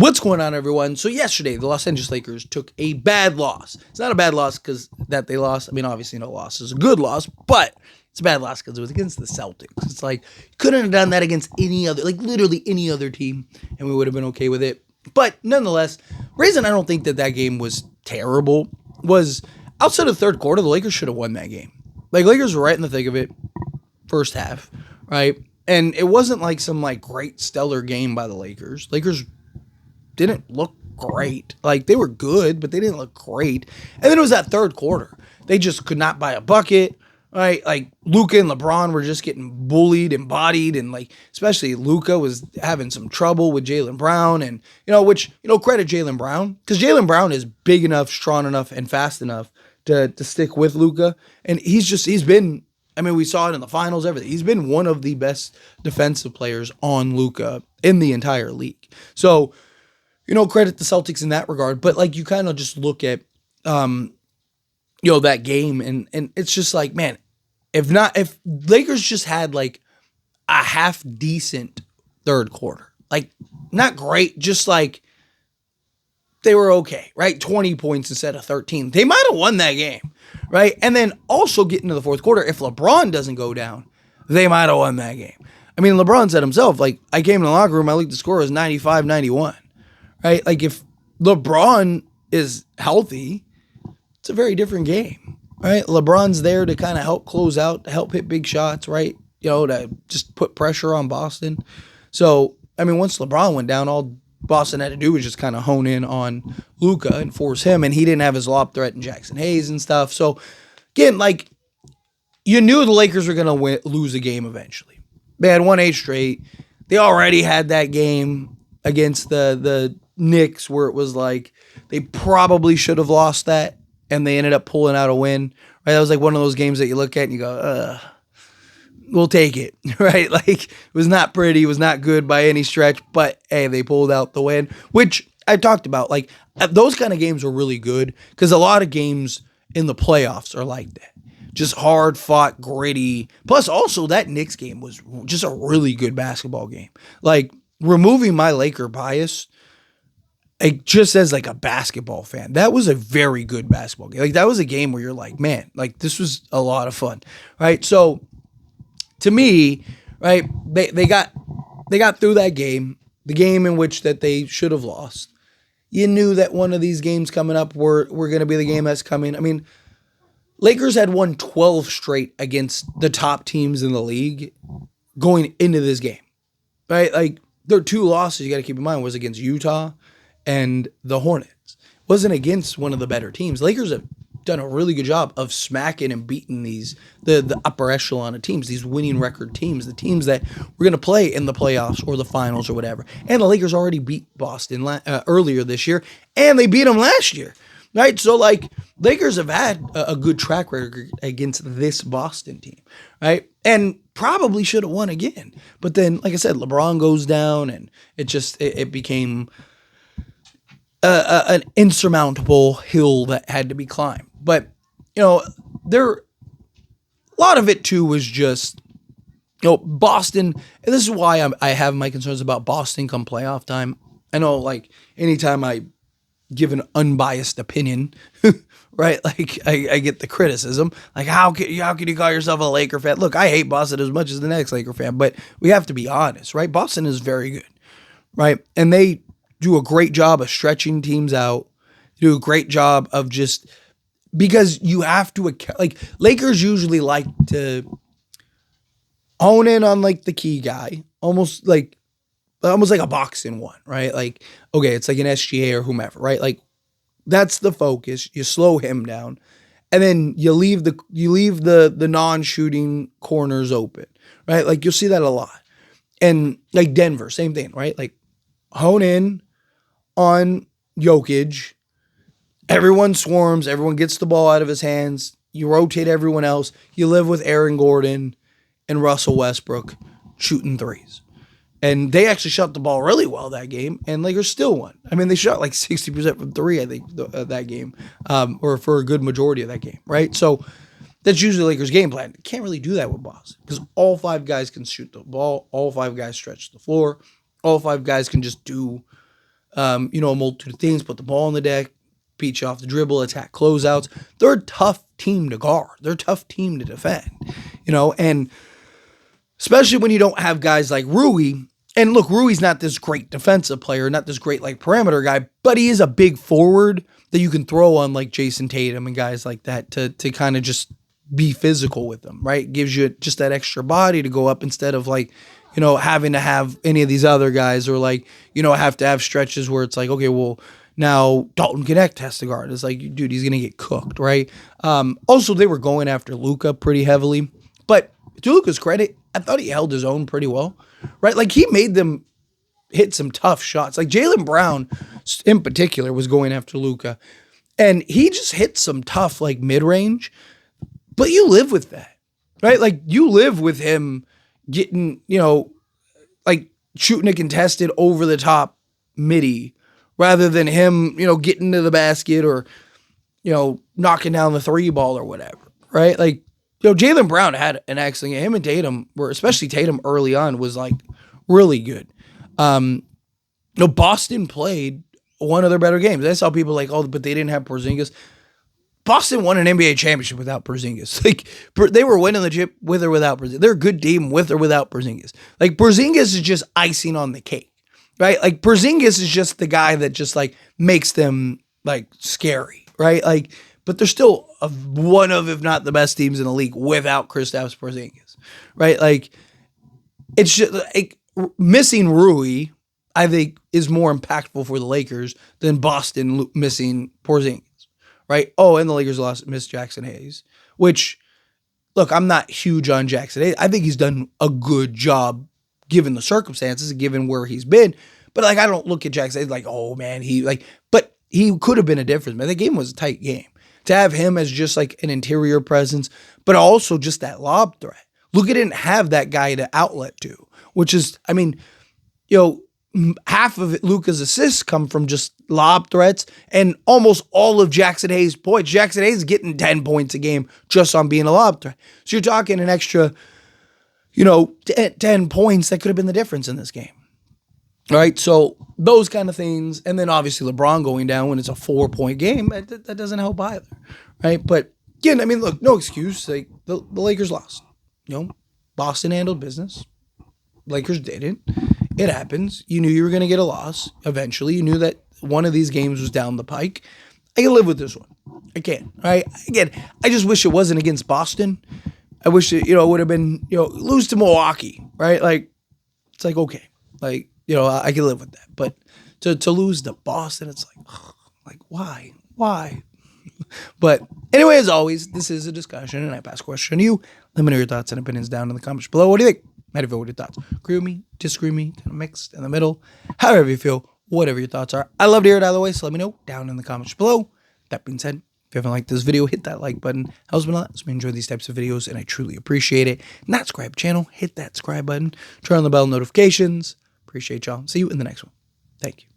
What's going on, everyone? So yesterday, the Los Angeles Lakers took a bad loss. It's not a bad loss because that they lost. I mean, obviously, no loss is a good loss, but it's a bad loss because it was against the Celtics. It's like, you couldn't have done that against any other, like literally any other team, and we would have been okay with it. But nonetheless, reason I don't think that game was terrible was outside of the third quarter, the Lakers should have won that game. Like, Lakers were right in the thick of it, first half, right? And it wasn't like some like great stellar game by the Lakers. Lakers didn't look great. Like, they were good, but they didn't look great. And then it was that third quarter. They just could not buy a bucket, right? Like, Luka and LeBron were just getting bullied and bodied, and like, especially Luka was having some trouble with Jaylen Brown, and credit Jaylen Brown, because Jaylen Brown is big enough, strong enough, and fast enough to stick with Luka, and he's been. I mean, we saw it in the finals, everything. He's been one of the best defensive players on Luka in the entire league. So, credit the Celtics in that regard. But, like, you kind of just look at, that game, and it's just like, man, if Lakers just had, like, a half-decent third quarter, like, not great, just, like, they were okay, right? 20 points instead of 13. They might have won that game, right? And then also get into the fourth quarter, if LeBron doesn't go down, they might have won that game. I mean, LeBron said himself, like, I came in the locker room, I looked at the score, it was 95-91, right? Like, if LeBron is healthy, it's a very different game, right? LeBron's there to kind of help close out, to help hit big shots, right? To just put pressure on Boston. So, I mean, once LeBron went down, all Boston had to do was just kind of hone in on Luka and force him, and he didn't have his lob threat and Jackson Hayes and stuff. So, again, like, you knew the Lakers were going to lose a game eventually. They had won 8 straight. They already had that game against the Knicks where it was like they probably should have lost that, and they ended up pulling out a win. Right? That was like one of those games that you look at and you go, we'll take it, right? Like, it was not pretty, it was not good by any stretch, but hey, they pulled out the win, which I talked about. Like, those kind of games are really good because a lot of games in the playoffs are like that. Just hard fought, gritty. Plus, also, that Knicks game was just a really good basketball game. Like, removing my Laker bias, just as like a basketball fan, that was a very good basketball game. Like, that was a game where you're like, man, like, this was a lot of fun, right? So, to me, right, they got through that game, the game in which that they should have lost. You knew that one of these games coming up were going to be the game that's coming. I mean, Lakers had won 12 straight against the top teams in the league going into this game, right? Like, their 2 losses, you got to keep in mind, was against Utah and the Hornets. It wasn't against one of the better teams. Lakers have done a really good job of smacking and beating the upper echelon of teams, these winning record teams, the teams that were going to play in the playoffs or the finals or whatever. And the Lakers already beat Boston earlier this year, and they beat them last year, right? So, like, Lakers have had a good track record against this Boston team, right? And probably should have won again. But then, like I said, LeBron goes down, and it became an insurmountable hill that had to be climbed. But, a lot of it too was just, Boston, and this is why I have my concerns about Boston come playoff time. I know, like, anytime I give an unbiased opinion, right, like, I get the criticism, like, how can you call yourself a Laker fan? Look, I hate Boston as much as the next Laker fan, but we have to be honest, right? Boston is very good, right? And they do a great job of stretching teams out, do a great job of just, because you have to, like, Lakers usually like to hone in on, like, the key guy, almost like a boxing one, right? Like, okay, it's like an SGA or whomever, right? Like, that's the focus. You slow him down, and then you leave the non-shooting corners open, right? Like, you'll see that a lot. And, like, Denver, same thing, right? Like, hone in on Jokic. Everyone swarms. Everyone gets the ball out of his hands. You rotate everyone else. You live with Aaron Gordon and Russell Westbrook shooting threes. And they actually shot the ball really well that game, and Lakers still won. I mean, they shot like 60% from 3, I think, that game, or for a good majority of that game, right? So that's usually Lakers' game plan. You can't really do that with Boston because all 5 guys can shoot the ball. All 5 guys stretch the floor. All 5 guys can just do a multitude of things, put the ball on the deck, beat you off the dribble, attack closeouts. They're a tough team to guard. They're a tough team to defend, and especially when you don't have guys like Rui. And look, Rui's not this great defensive player, not this great like parameter guy, but he is a big forward that you can throw on like Jason Tatum and guys like that to kind of just be physical with them, right? Gives you just that extra body to go up instead of like, having to have any of these other guys or like, have to have stretches where it's like, okay, well, now Dalton Connect has to guard. It's like, dude, he's going to get cooked, right? Also, they were going after Luka pretty heavily. But to Luka's credit, I thought he held his own pretty well, right? Like, he made them hit some tough shots. Like, Jaylen Brown, in particular, was going after Luka. And he just hit some tough, like, mid-range. But you live with that, right? Like, you live with him getting, like, shooting a contested over-the-top midi rather than him, getting to the basket or, knocking down the three ball or whatever, right? Like, Jaylen Brown had an excellent game. Him and Tatum especially Tatum early on, was like really good. Boston played one of their better games. I saw people like, oh, but they didn't have Porzingis. Boston won an NBA championship without Porzingis. Like, they were winning the chip with or without Porzingis. They're a good team with or without Porzingis. Like, Porzingis is just icing on the cake, right? Like, Porzingis is just the guy that just like makes them like scary, right? Like, but they're still one of, if not the best teams in the league without Kristaps Porzingis, right? Like, it's just like missing Rui, I think, is more impactful for the Lakers than Boston missing Porzingis, right? Oh, and the Lakers missed Jackson Hayes, which, look, I'm not huge on Jackson Hayes. I think he's done a good job given the circumstances and given where he's been. But like, I don't look at Jackson Hayes like, oh man, but he could have been a difference, man. The game was a tight game. To have him as just like an interior presence, but also just that lob threat. Luka didn't have that guy to outlet to, which is, I mean, half of Luka's assists come from just lob threats, and almost all of Jackson Hayes' points. Jackson Hayes is getting 10 points a game just on being a lob threat. So you're talking an extra, 10 points that could have been the difference in this game. All right, so those kind of things, and then obviously LeBron going down when it's a 4-point game, that doesn't help either, right? But again, I mean, look, no excuse. Like, the Lakers lost. Boston handled business. Lakers didn't. It happens. You knew you were going to get a loss eventually. You knew that one of these games was down the pike. I can live with this one. I can. All right. Again, I just wish it wasn't against Boston. I wish it, would have been, lose to Milwaukee, right? Like, it's like, okay, like, I can live with that. But to lose to Boston, it's like, why? But anyway, as always, this is a discussion, and I pass a question to you. Let me know your thoughts and opinions down in the comments below. What do you think? How do you feel with your thoughts? Agree with me? Disagree with me? Kind of mixed in the middle? However you feel, whatever your thoughts are. I love to hear it either way, so let me know down in the comments below. That being said, if you haven't liked this video, hit that like button. Helps me a lot. So we enjoy these types of videos, and I truly appreciate it. Not subscribe channel, hit that subscribe button. Turn on the bell notifications. Appreciate y'all. See you in the next one. Thank you.